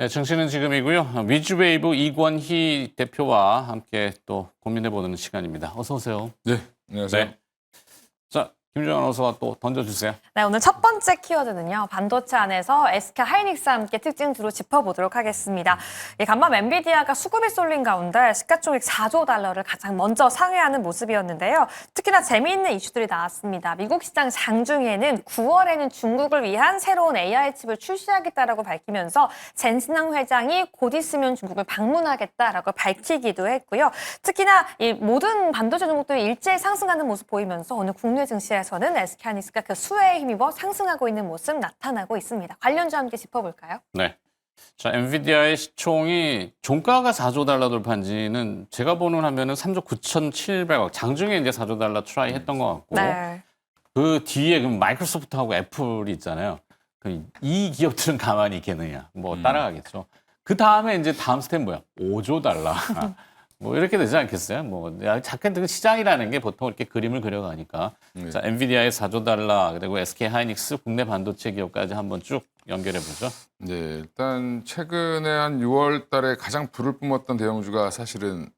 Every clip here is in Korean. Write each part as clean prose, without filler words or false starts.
네, 증시는 지금이고요. 위즈웨이브 이권희 대표와 함께 또 고민해보는 시간입니다. 어서 오세요. 네, 안녕하세요. 네. 자, 김주환 아나운서가 또 던져주세요. 네, 오늘 첫 번째 키워드는요. 반도체 안에서 SK 하이닉스와 함께 특징 두루 짚어보도록 하겠습니다. 간밤 엔비디아가 수급이 쏠린 가운데 시가총액 4조 달러를 가장 먼저 상회하는 모습이었는데요. 특히나 재미있는 이슈들이 나왔습니다. 미국 시장 장중에는 9월에는 중국을 위한 새로운 AI 칩을 출시하겠다라고 밝히면서 젠슨항 회장이 곧 있으면 중국을 방문하겠다라고 밝히기도 했고요. 특히나 이 모든 반도체 종목들이 일제히 상승하는 모습 보이면서 오늘 국내 증시에서는 SK 하이닉스가 그 수혜에 힘입어 상승하고 있는 모습 나타나고 있습니다. 관련주와 함께 짚어볼까요? 네. 자, 엔비디아의 시총이 종가가 4조 달러 돌파한 지는 제가 보는 화면은 3조 9,700억. 장중에 이제 4조 달러 트라이 했던 것 같고. 네. 그 뒤에 그 마이크로소프트하고 애플이 있잖아요. 이 기업들은 가만히 있겠느냐. 뭐 따라가겠죠. 그 다음에 이제 다음 스텝 뭐야? 5조 달러. 뭐 이렇게 되지 않겠어요? 뭐 작게 시장이라는 게 보통 이렇게 그림을 그려가니까. 자, 엔비디아의 4조 달러 그리고 SK 하이닉스 국내 반도체 기업까지 한번 쭉 연결해 보죠. 네, 일단 최근에 한 6월 달에 가장 불을 뿜었던 대형주가 사실은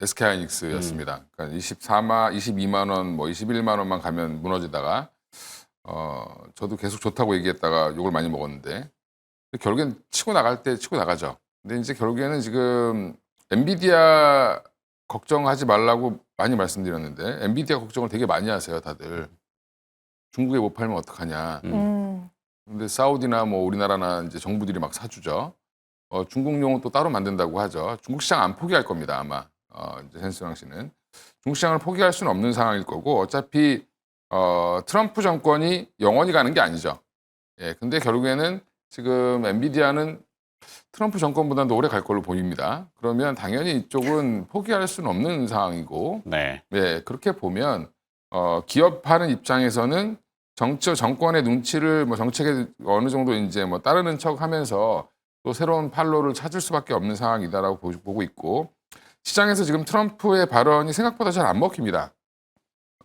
SK 하이닉스였습니다. 그러니까 22만 원, 뭐 21만 원만 가면 무너지다가 저도 계속 좋다고 얘기했다가 욕을 많이 먹었는데 결국엔 치고 나갈 때 치고 나가죠. 근데 이제 결국에는 지금 엔비디아 걱정하지 말라고 많이 말씀드렸는데 엔비디아 걱정을 되게 많이 하세요, 다들. 중국에 못 팔면 어떡하냐. 근데 사우디나 뭐 우리나라나 이제 정부들이 막 사주죠. 중국용은 또 따로 만든다고 하죠. 중국 시장 안 포기할 겁니다, 아마. 이제 젠슨항 씨는. 중국 시장을 포기할 수는 없는 상황일 거고 어차피 트럼프 정권이 영원히 가는 게 아니죠. 예, 근데 결국에는 지금 엔비디아는 트럼프 정권보다도 오래 갈 걸로 보입니다. 그러면 당연히 이쪽은 포기할 수는 없는 상황이고, 네. 네, 그렇게 보면 기업하는 입장에서는 정권의 눈치를 뭐 정책에 어느 정도 이제 뭐 따르는 척하면서 또 새로운 팔로를 찾을 수밖에 없는 상황이다라고 보고 있고, 시장에서 지금 트럼프의 발언이 생각보다 잘 안 먹힙니다.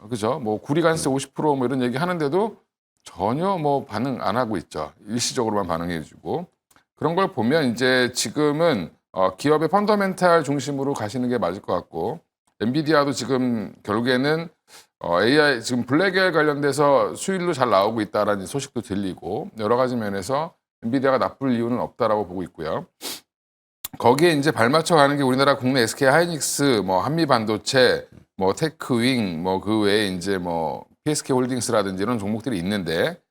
그죠? 뭐 구리간세 50%뭐 이런 얘기 하는데도 전혀 뭐 반응 안 하고 있죠. 일시적으로만 반응해주고. 그런 걸 보면 이제 지금은 기업의 펀더멘탈 중심으로 가시는 게 맞을 것 같고, 엔비디아도 지금 결국에는 AI 지금 블랙엘 관련돼서 수율로 잘 나오고 있다라는 소식도 들리고 여러 가지 면에서 엔비디아가 나쁠 이유는 없다라고 보고 있고요. 거기에 이제 발맞춰 가는 게 우리나라 국내 SK 하이닉스, 뭐 한미 반도체, 뭐 테크윙, 뭐 그 외에 이제 뭐 PSK 홀딩스라든지 이런 종목들이 있는데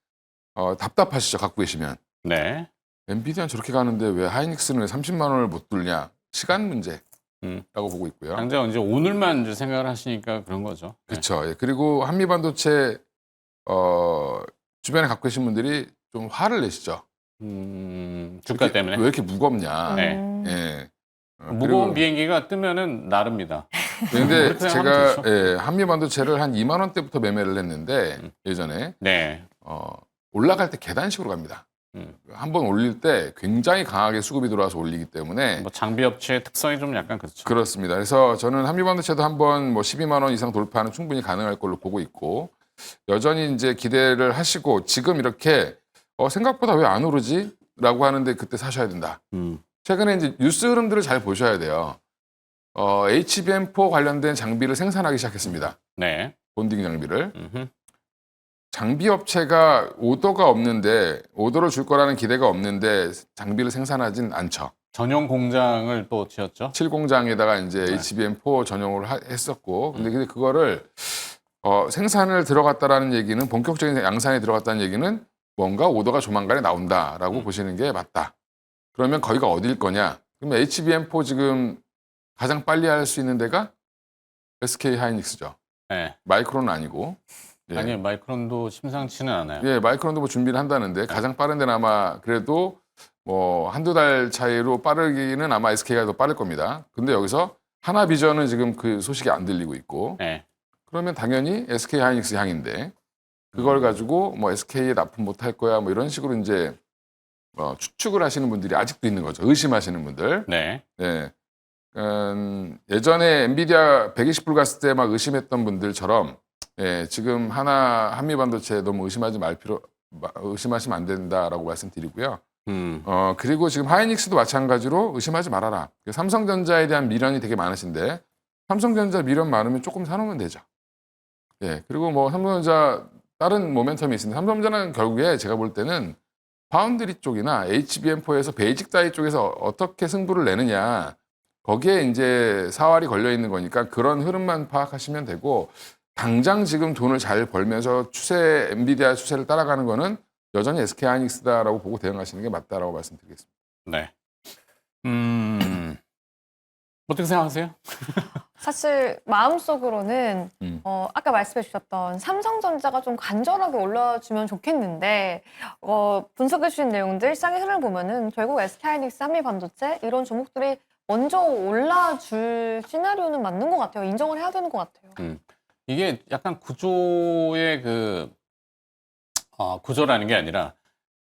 답답하시죠, 갖고 계시면. 네. 엔비디아는 저렇게 가는데 왜 하이닉스는 30만 원을 못 뚫냐? 시간 문제라고 보고 있고요. 당장 이제 오늘만 이제 생각을 하시니까 그런 거죠. 네. 그렇죠. 예. 그리고 한미 반도체 주변에 갖고 계신 분들이 좀 화를 내시죠. 주가 때문에. 왜 이렇게 무겁냐? 네. 예. 무거운 비행기가 뜨면은 나릅니다. 근데 그렇게 제가 생각하면 되죠. 한미 반도체를 한 2만 원대부터 매매를 했는데 예전에 네. 올라갈 때 계단식으로 갑니다. 한번 올릴 때 굉장히 강하게 수급이 들어와서 올리기 때문에 뭐 장비 업체의 특성이 좀 약간 그렇죠. 그렇습니다. 그래서 저는 한미 반도체도 한번 뭐 12만 원 이상 돌파는 충분히 가능할 걸로 보고 있고 여전히 이제 기대를 하시고 지금 이렇게 생각보다 왜 안 오르지? 라고 하는데 그때 사셔야 된다. 최근에 이제 뉴스 흐름들을 잘 보셔야 돼요. HBM4 관련된 장비를 생산하기 시작했습니다. 네. 본딩 장비를. 장비 업체가 오더가 없는데 오더를 줄 거라는 기대가 없는데 장비를 생산하진 않죠. 전용 공장을 또 지었죠. 7공장에다가 이제 HBM4 전용을 했었고 근데 그거를 생산을 들어갔다라는 얘기는 본격적인 양산에 들어갔다는 얘기는 뭔가 오더가 조만간에 나온다라고 보시는 게 맞다. 그러면 거기가 어딜 거냐? 그러면 HBM4 지금 가장 빨리 할 수 있는 데가 SK 하이닉스죠. 네. 마이크론은 아니고. 예. 아니요, 마이크론도 심상치는 않아요. 예, 마이크론도 뭐 준비를 한다는데 가장 빠른 데는 아마 그래도 뭐 한두 달 차이로 빠르기는 아마 SK가 더 빠를 겁니다. 근데 여기서 하나비전은 지금 그 소식이 안 들리고 있고 네. 그러면 당연히 SK 하이닉스 향인데 그걸 가지고 뭐 SK에 납품 못 할 거야 뭐 이런 식으로 이제 추측을 하시는 분들이 아직도 있는 거죠. 의심하시는 분들. 네. 네. 예전에 엔비디아 120불 갔을 때 막 의심했던 분들처럼 예, 지금 한미 반도체 너무 의심하시면 안 된다라고 말씀드리고요. 그리고 지금 하이닉스도 마찬가지로 의심하지 말아라. 삼성전자에 대한 미련이 되게 많으신데 삼성전자 미련 많으면 조금 사놓으면 되죠. 예. 그리고 뭐 삼성전자 다른 모멘텀이 있습니다. 삼성전자는 결국에 제가 볼 때는 파운드리 쪽이나 HBM4에서 베이직 다이 쪽에서 어떻게 승부를 내느냐 거기에 이제 사활이 걸려 있는 거니까 그런 흐름만 파악하시면 되고 당장 지금 돈을 잘 벌면서 엔비디아 추세를 따라가는 거는 여전히 SK 하이닉스다라고 보고 대응하시는 게 맞다라고 말씀드리겠습니다. 네. 어떻게 생각하세요? 사실 마음속으로는 아까 말씀해 주셨던 삼성전자가 좀 간절하게 올라주면 좋겠는데 분석해 주신 내용들 시장의 흐름을 보면은 결국 SK하이닉스, 한미반도체 이런 종목들이 먼저 올라줄 시나리오는 맞는 것 같아요. 인정을 해야 되는 것 같아요. 이게 약간 구조의 구조라는 게 아니라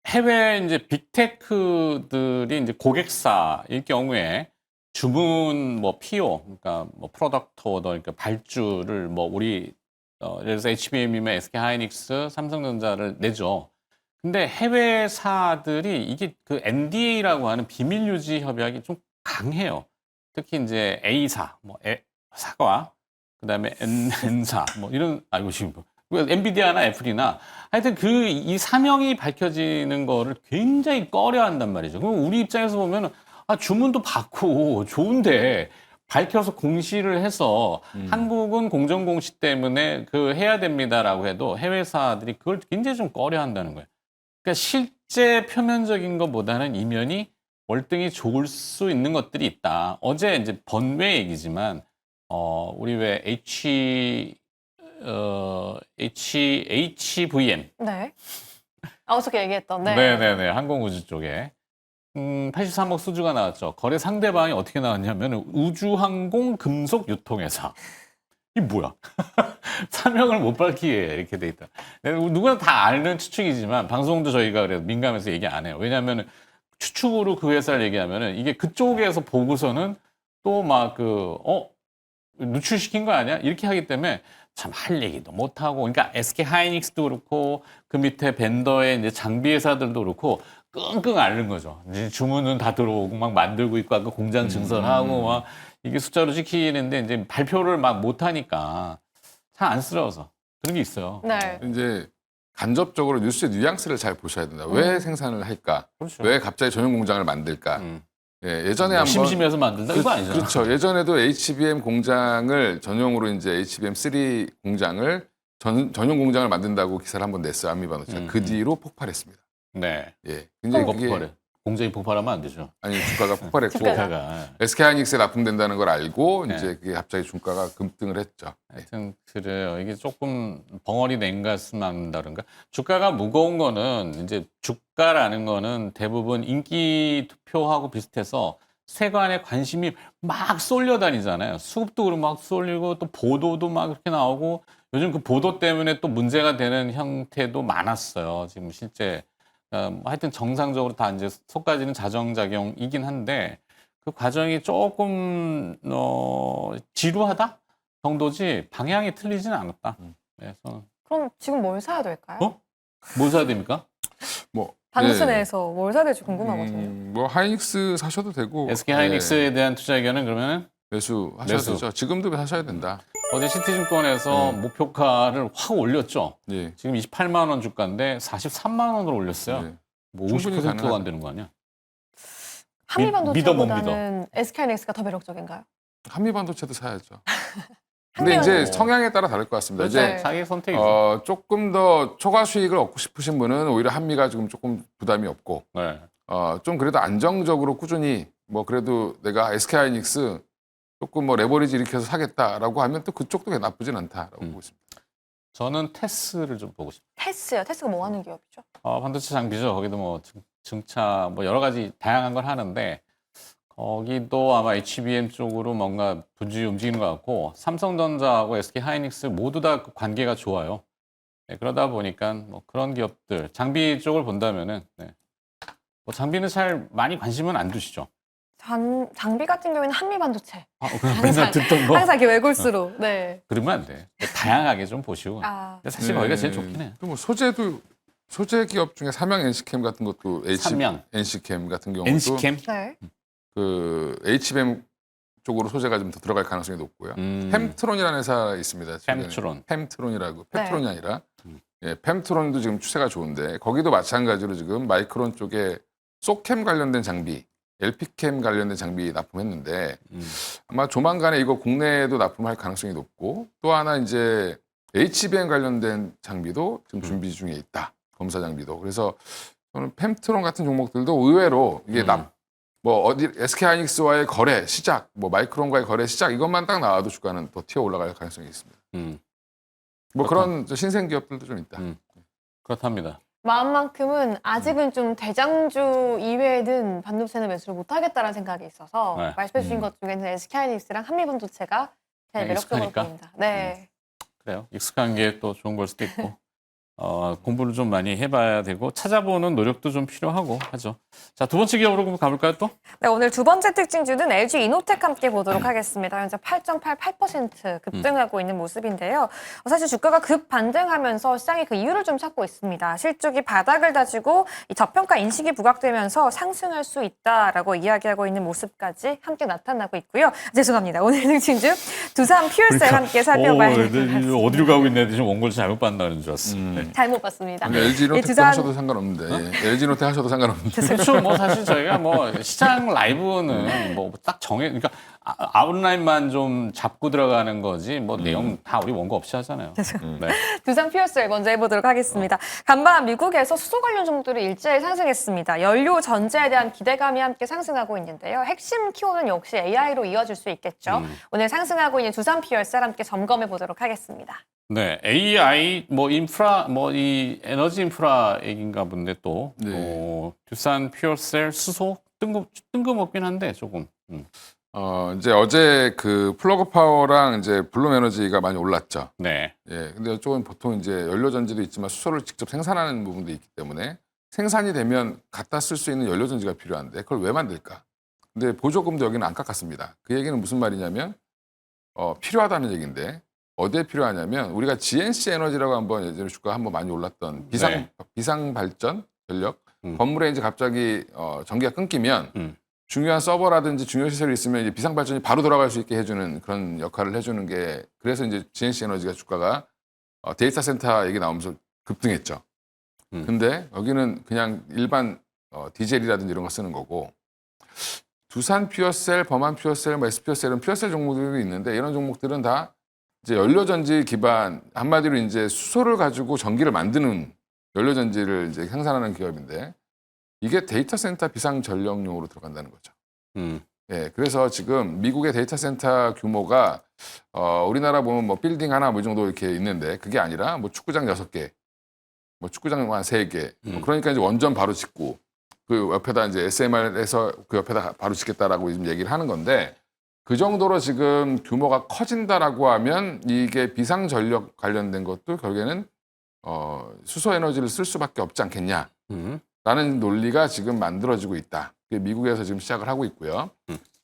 해외 이제 빅테크들이 이제 고객사일 경우에 주문 PO, 그러니까 프로덕트 오더, 그러니까 발주를 우리 예를 들어서 HBM이면 SK 하이닉스, 삼성전자를 내죠. 근데 해외사들이 이게 그 NDA라고 하는 비밀 유지 협약이 좀 강해요. 특히 이제 A사, 사과, 그다음에 N사, 이런 이거 지금 엔비디아나 애플이나 하여튼 이 사명이 밝혀지는 거를 굉장히 꺼려한단 말이죠. 그럼 우리 입장에서 보면은 주문도 받고 좋은데 밝혀서 공시를 해서 한국은 공정공시 때문에 해야 됩니다라고 해도 해외사들이 그걸 굉장히 좀 꺼려한다는 거예요. 그러니까 실제 표면적인 것보다는 이면이 월등히 좋을 수 있는 것들이 있다. 어제 이제 번외 얘기지만 우리 왜 HVM. 네. 어저께 얘기했던. 네. 네네네. 항공우주 쪽에. 83억 수주가 나왔죠. 거래 상대방이 어떻게 나왔냐면 우주항공 금속 유통회사. 이 뭐야? 사명을 못 밝히게 이렇게 돼 있다. 누구나 다 아는 추측이지만 방송도 저희가 그래도 민감해서 얘기 안 해요. 왜냐하면 추측으로 그 회사를 얘기하면은 이게 그쪽에서 보고서는 또 누출시킨 거 아니야? 이렇게 하기 때문에 참 할 얘기도 못 하고, 그러니까 SK 하이닉스도 그렇고 그 밑에 벤더의 이제 장비 회사들도 그렇고 끙끙 앓는 거죠. 이제 주문은 다 들어오고 막 만들고 있고 아까 공장 증설하고 막 이게 숫자로 지키는데 이제 발표를 막 못 하니까 참 안쓰러워서 그런 게 있어요. 네. 이제 간접적으로 뉴스의 뉘앙스를 잘 보셔야 된다. 왜 생산을 할까? 그렇죠. 왜 갑자기 전용 공장을 만들까? 예전에 한번 심심해서 만든다 이거 아니잖아. 그렇죠. 예전에도 HBM 공장을 전용으로 이제 HBM3 공장을 전용 공장을 만든다고 기사를 한번 냈어요. 한미반도체가. 그 뒤로 폭발했습니다. 네. 예. 굉장히 뭐가 폭발해? 공장이 폭발하면 안 되죠. 아니 주가가 폭발했고 주가가. SK 하이닉스에 납품된다는 걸 알고 네. 이제 그게 갑자기 주가가 급등을 했죠. 하여튼 그래요. 이게 조금 벙어리 냉가스만다든가 주가가 무거운 거는 이제 주가라는 거는 대부분 인기 투표하고 비슷해서 세간에 관심이 막 쏠려다니잖아요. 수급도 그렇고 막 쏠리고 또 보도도 막 그렇게 나오고 요즘 그 보도 때문에 또 문제가 되는 형태도 많았어요. 지금 실제 하여튼 정상적으로 다 이제 속까지는 자정작용이긴 한데 그 과정이 조금 지루하다 정도지 방향이 틀리지는 않았다. 그래서 그럼 지금 뭘 사야 될까요? 뭘 사야 됩니까? 뭐 반도체 예. 내에서 뭘 사야 될지 궁금하거든요. 뭐 하이닉스 사셔도 되고 SK 하이닉스에 대한 투자 의견은 그러면 매수하셔야 매수. 되죠. 지금도 사셔야 된다. 어제 시티증권에서 목표가를 확 올렸죠. 예. 지금 28만 원 주가인데 43만 원으로 올렸어요. 예. 뭐 충분히 50%가 가능하다. 안 되는 거 아니야? 한미반도체보다는 SK하이닉스가 더 매력적인가요? 한미반도체도 사야죠. 근데 이제 한미반도- 성향에 따라 다를 것 같습니다. 그렇죠. 이제 자기 선택이죠. 조금 더 초과 수익을 얻고 싶으신 분은 오히려 한미가 지금 조금 부담이 없고 네. 좀 그래도 안정적으로 꾸준히 뭐 그래도 내가 SK 하이닉스 조금 뭐 레버리지 일으켜서 사겠다라고 하면 또 그쪽도 나쁘진 않다라고 보고 있습니다. 저는 테스를 좀 보고 싶어요. 테스요. 테스가 뭐 하는 기업이죠? 반도체 장비죠. 거기도 뭐 증차 뭐 여러 가지 다양한 걸 하는데 거기도 아마 HBM 쪽으로 뭔가 분주히 움직이는 것 같고 삼성전자하고 SK 하이닉스 모두 다 관계가 좋아요. 네, 그러다 보니까 뭐 그런 기업들 장비 쪽을 본다면은 뭐 장비는 잘 많이 관심은 안 두시죠. 장비 같은 경우에는 한미반도체. 그냥 맨날 듣던 거 항상 이렇게 외골수로. 네. 그러면 안 돼. 다양하게 좀 보시고. 아, 근데 사실 거기가 제일 좋긴 해요. 또 뭐 소재도 소재 기업 중에 삼양 NC캠 같은 것도 삼양. NC캠 같은 경우도 NC캠? 네. 그 HBM 쪽으로 소재가 좀 더 들어갈 가능성이 높고요. 펨트론이라는 회사가 있습니다. 최근에. 펨트론. 펨트론이라고 네. 펨트론이 아니라 예, 펨트론도 지금 추세가 좋은데 거기도 마찬가지로 지금 마이크론 쪽에 소캠 관련된 장비, LP캠 관련된 장비 납품했는데 아마 조만간에 이거 국내에도 납품할 가능성이 높고 또 하나 이제 HBM 관련된 장비도 지금 준비 중에 있다. 검사 장비도. 그래서 저는 펨트론 같은 종목들도 의외로 이게 뭐 어디 SK하이닉스와의 거래 시작, 뭐 마이크론과의 거래 시작 이것만 딱 나와도 주가는 더 튀어 올라갈 가능성이 있습니다. 뭐 그런 신생 기업들도 좀 있다. 그렇답니다. 마음만큼은 아직은 좀 대장주 이외에는 반도체는 매수를 못하겠다는 생각이 있어서 네. 말씀해 주신 것 중에는 SK하이닉스랑 한미반도체가 제일 네, 매력적으로 익숙하니까? 보입니다. 네. 그래요. 익숙한 게 또 좋은 걸 수도 있고 공부를 좀 많이 해봐야 되고 찾아보는 노력도 좀 필요하고 하죠. 자, 두 번째 기업으로 그럼 가볼까요 또? 네, 오늘 두 번째 특징주는 LG 이노텍 함께 보도록 하겠습니다. 현재 8.88% 급등하고 있는 모습인데요. 사실 주가가 급 반등하면서 시장이 그 이유를 좀 찾고 있습니다. 실적이 바닥을 다지고 이 저평가 인식이 부각되면서 상승할 수 있다라고 이야기하고 있는 모습까지 함께 나타나고 있고요. 죄송합니다. 오늘 특징주 두산 퓨얼셀 함께 살펴봐야 될 것 같습니다. 어디로 가고 있나 지금 원고를 잘못 봤다는 줄 알았어. 네. 잘못 봤습니다. 근데 LG노텍 두산- 하셔도 상관없는데 LG노텍 하셔도 상관없는데 그렇죠. 뭐 사실 저희가 뭐 시장 라이브는 뭐 딱 그러니까 아웃라인만 좀 잡고 들어가는 거지 뭐 내용 다 우리 원고 없이 하잖아요. 네. 두산 퓨어셀 먼저 해보도록 하겠습니다. 간밤 미국에서 수소 관련 종목들이 일제히 상승했습니다. 연료 전제에 대한 기대감이 함께 상승하고 있는데요. 핵심 키워드는 역시 AI로 이어질 수 있겠죠. 오늘 상승하고 있는 두산 퓨어셀 함께 점검해 보도록 하겠습니다. 네, AI 뭐 인프라 뭐 이 에너지 인프라 얘기인가 본데 또 네. 두산 퓨어셀 수소 뜬금없긴 한데 조금. 이제 어제 그 플러그 파워랑 이제 블룸 에너지가 많이 올랐죠. 네. 예, 근데 이쪽은 보통 이제 연료 전지도 있지만 수소를 직접 생산하는 부분도 있기 때문에 생산이 되면 갖다 쓸 수 있는 연료 전지가 필요한데 그걸 왜 만들까? 근데 보조금도 여기는 안 깎았습니다. 그 얘기는 무슨 말이냐면 필요하다는 얘기인데 어디에 필요하냐면 우리가 GNC 에너지라고 한번 예전에 주가 한번 많이 올랐던 비상 발전 전력 건물에 이제 갑자기 전기가 끊기면 중요한 서버라든지 중요한 시설이 있으면 이제 비상 발전이 바로 돌아갈 수 있게 해주는 그런 역할을 해주는 게 그래서 이제 GNC 에너지가 주가가 데이터 센터 얘기 나오면서 급등했죠. 근데 여기는 그냥 일반 디젤이라든지 이런 거 쓰는 거고 두산 퓨어셀, 범한 퓨어셀, 뭐 S퓨어셀은 퓨어셀 종목들이 있는데 이런 종목들은 다 이제 연료전지 기반 한마디로 이제 수소를 가지고 전기를 만드는 연료전지를 이제 생산하는 기업인데 이게 데이터 센터 비상 전력용으로 들어간다는 거죠. 예, 그래서 지금 미국의 데이터 센터 규모가 우리나라 보면 뭐 빌딩 하나 뭐 이 정도 이렇게 있는데 그게 아니라 뭐 축구장 6개, 뭐 축구장 한 3개. 뭐 그러니까 이제 원전 바로 짓고 그 옆에다 이제 SMR에서 그 옆에다 바로 짓겠다라고 지금 얘기를 하는 건데 그 정도로 지금 규모가 커진다라고 하면 이게 비상 전력 관련된 것도 결국에는 수소 에너지를 쓸 수밖에 없지 않겠냐. 라는 논리가 지금 만들어지고 있다. 그게 미국에서 지금 시작을 하고 있고요.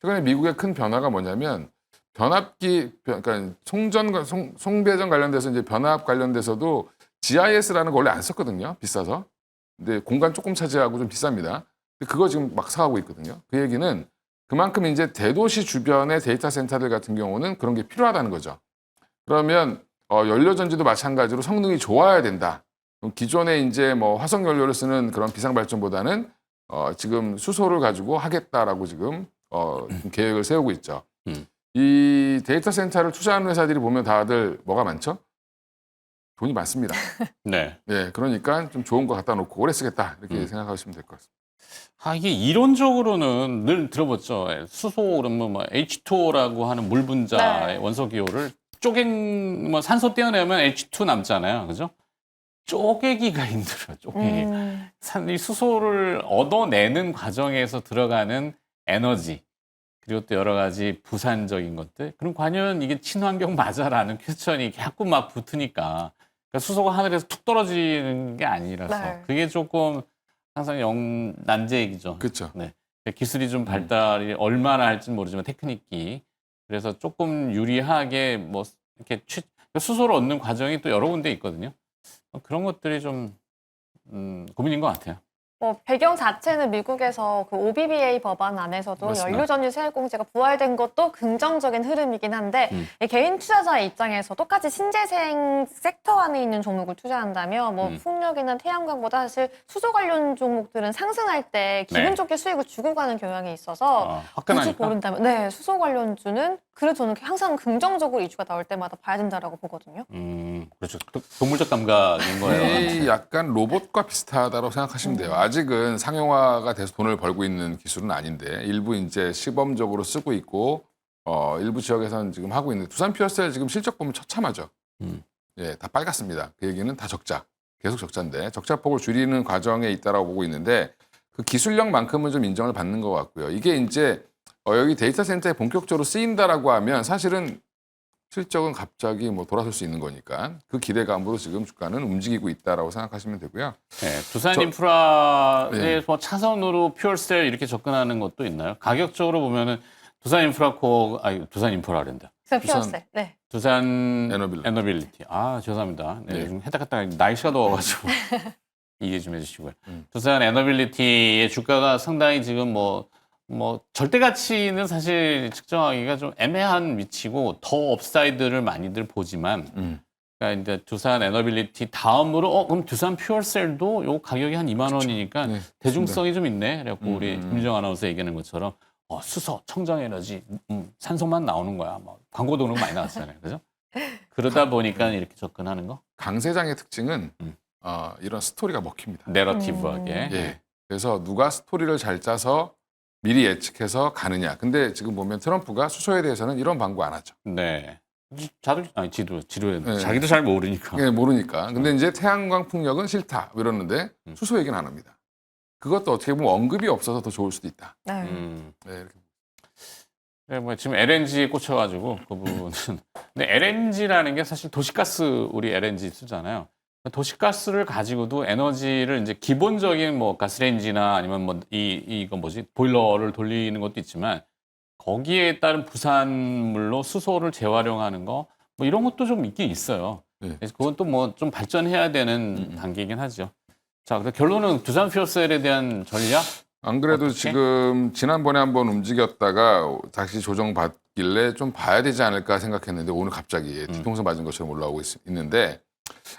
최근에 미국의 큰 변화가 뭐냐면 변압기, 그러니까 송배전 관련돼서 이제 변압 관련돼서도 GIS라는 거 원래 안 썼거든요. 비싸서. 근데 공간 조금 차지하고 좀 비쌉니다. 근데 그거 지금 막 사가고 있거든요. 그 얘기는 그만큼 이제 대도시 주변의 데이터 센터들 같은 경우는 그런 게 필요하다는 거죠. 그러면 연료전지도 마찬가지로 성능이 좋아야 된다. 기존에 이제 뭐 화석 연료를 쓰는 그런 비상 발전보다는 지금 수소를 가지고 하겠다라고 지금 좀 계획을 세우고 있죠. 이 데이터 센터를 투자하는 회사들이 보면 다들 뭐가 많죠? 돈이 많습니다. 네. 네, 그러니까 좀 좋은 거 갖다 놓고 오래 쓰겠다 이렇게 생각하시면 될 것 같습니다. 이게 이론적으로는 늘 들어봤죠. 수소 그러면 뭐 H2O라고 하는 물 분자의 네. 원소 기호를 뭐 산소 떼어내면 H2 남잖아요. 그죠? 쪼개기가 힘들어요. 쪼개기. 이 수소를 얻어내는 과정에서 들어가는 에너지 그리고 또 여러 가지 부산적인 것들 그럼 과연 이게 친환경 맞아라는 퀘스천이 자꾸 막 붙으니까 그러니까 수소가 하늘에서 툭 떨어지는 게 아니라서 네. 그게 조금 항상 난제이죠. 그렇죠. 네. 기술이 좀 발달이 얼마나 할지는 모르지만 테크닉이 그래서 조금 유리하게 뭐 이렇게 수소를 얻는 과정이 또 여러 군데 있거든요. 그런 것들이 좀 고민인 것 같아요. 뭐 배경 자체는 미국에서 그 OBBA 법안 안에서도 맞습니다. 연료전유 세액공제가 부활된 것도 긍정적인 흐름이긴 한데 이 개인 투자자의 입장에서 똑같이 신재생 섹터 안에 있는 종목을 투자한다면 뭐 풍력이나 태양광보다 사실 수소 관련 종목들은 상승할 때 기분 네. 좋게 수익을 주고 가는 경향이 있어서 굳이 화끈하니까. 고른다면 네, 수소 관련주는 그래도 저는 항상 긍정적으로 이슈가 나올 때마다 봐야 된다라고 보거든요. 그렇죠. 동물적 감각인 거예요. 이 약간 로봇과 비슷하다고 생각하시면 돼요. 아직은 상용화가 돼서 돈을 벌고 있는 기술은 아닌데 일부 이제 시범적으로 쓰고 있고 일부 지역에서는 지금 하고 있는데 두산 퓨어셀 지금 실적 보면 처참하죠. 예, 다 빨갛습니다. 그 얘기는 다 적자. 계속 적자인데 적자폭을 줄이는 과정에 있다라고 보고 있는데 그 기술력만큼은 좀 인정을 받는 것 같고요. 이게 이제 여기 데이터 센터에 본격적으로 쓰인다라고 하면 사실은 실적은 갑자기 뭐 돌아설 수 있는 거니까 그 기대감으로 지금 주가는 움직이고 있다라고 생각하시면 되고요. 네, 두산 인프라에 네. 뭐 차선으로 퓨얼셀 이렇게 접근하는 것도 있나요? 가격적으로 보면은 두산 인프라코, 두산 인프라랜다. 피어셀. 네. 두산 에너빌리티. 에너빌리티. 죄송합니다. 네, 네. 요즘 해다갔다가 날씨가 더워가지고 이해 좀 해주시고요. 두산 에너빌리티의 주가가 상당히 지금 뭐 절대 가치는 사실 측정하기가 좀 애매한 위치고 더 업사이드를 많이들 보지만 그러니까 이제 두산 에너빌리티 다음으로 그럼 두산 퓨얼셀도 요 가격이 한 2만 원이니까 네, 대중성이 좀 있네. 그래갖고 우리 김정 아나운서 얘기하는 것처럼 수소, 청정에너지, 산소만 나오는 거야. 뭐 광고도 그런 거 많이 나왔잖아요. 그죠? 그러다 보니까 이렇게 접근하는 거. 강 세장의 특징은 이런 스토리가 먹힙니다. 내러티브하게. 예. 그래서 누가 스토리를 잘 짜서 미리 예측해서 가느냐. 근데 지금 보면 트럼프가 수소에 대해서는 이런 방구 안 하죠. 네. 지도 네. 자기도 잘 모르니까. 예, 모르니까. 근데 이제 태양광 풍력은 싫다. 이러는데 수소 얘기는 안 합니다. 그것도 어떻게 보면 언급이 없어서 더 좋을 수도 있다. 네. 네, 이렇게. 네, 뭐 지금 LNG에 꽂혀가지고 그 부분은. 근데 LNG라는 게 사실 도시가스 우리 LNG 쓰잖아요. 도시가스를 가지고도 에너지를 이제 기본적인 뭐 가스레인지나 아니면 뭐 이거 뭐지 보일러를 돌리는 것도 있지만 거기에 따른 부산물로 수소를 재활용하는 거 뭐 이런 것도 좀 있긴 있어요. 네. 그래서 그건 또 뭐 좀 발전해야 되는 단계이긴 하죠. 자, 근데 결론은 두산 퓨어셀에 대한 전략? 안 그래도 어떻게? 지금 지난번에 한번 움직였다가 다시 조정받길래 좀 봐야 되지 않을까 생각했는데 오늘 갑자기 뒤통수 맞은 것처럼 올라오고 있는데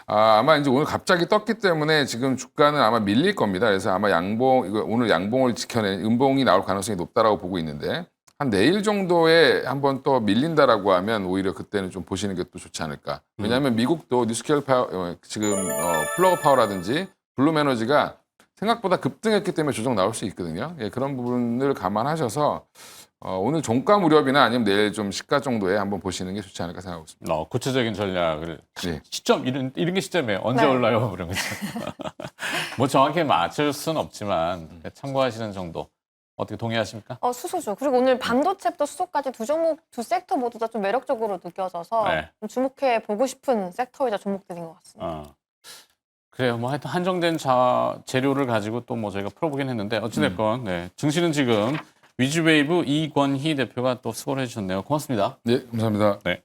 아마 이제 오늘 갑자기 떴기 때문에 지금 주가는 아마 밀릴 겁니다. 그래서 아마 오늘 양봉을 지켜낸 음봉이 나올 가능성이 높다라고 보고 있는데 한 내일 정도에 한번 또 밀린다라고 하면 오히려 그때는 좀 보시는 게 또 좋지 않을까. 왜냐하면 미국도 뉴스케일 파워 지금 플러그 파워라든지 블룸 에너지가 생각보다 급등했기 때문에 조정 나올 수 있거든요. 예, 그런 부분을 감안하셔서 오늘 종가 무렵이나 아니면 내일 좀 시가 정도에 한번 보시는 게 좋지 않을까 생각하고 있습니다. 구체적인 전략을 네. 시점 이런 게 시점이에요. 언제 네. 올라요? 그런 거죠. 뭐 정확히 맞출 수는 없지만 참고하시는 정도. 어떻게 동의하십니까? 수소주. 그리고 오늘 반도체부터 수소까지 두 종목, 두 섹터 모두 다 좀 매력적으로 느껴져서 네. 좀 주목해 보고 싶은 섹터이자 종목들인 것 같습니다. 그래요. 뭐 하여튼 한정된 재료를 가지고 또 뭐 저희가 풀어보긴 했는데 어찌됐건 네. 증시는 지금 위즈웨이브 이권희 대표가 또 수고를 해주셨네요. 고맙습니다. 네, 감사합니다. 네.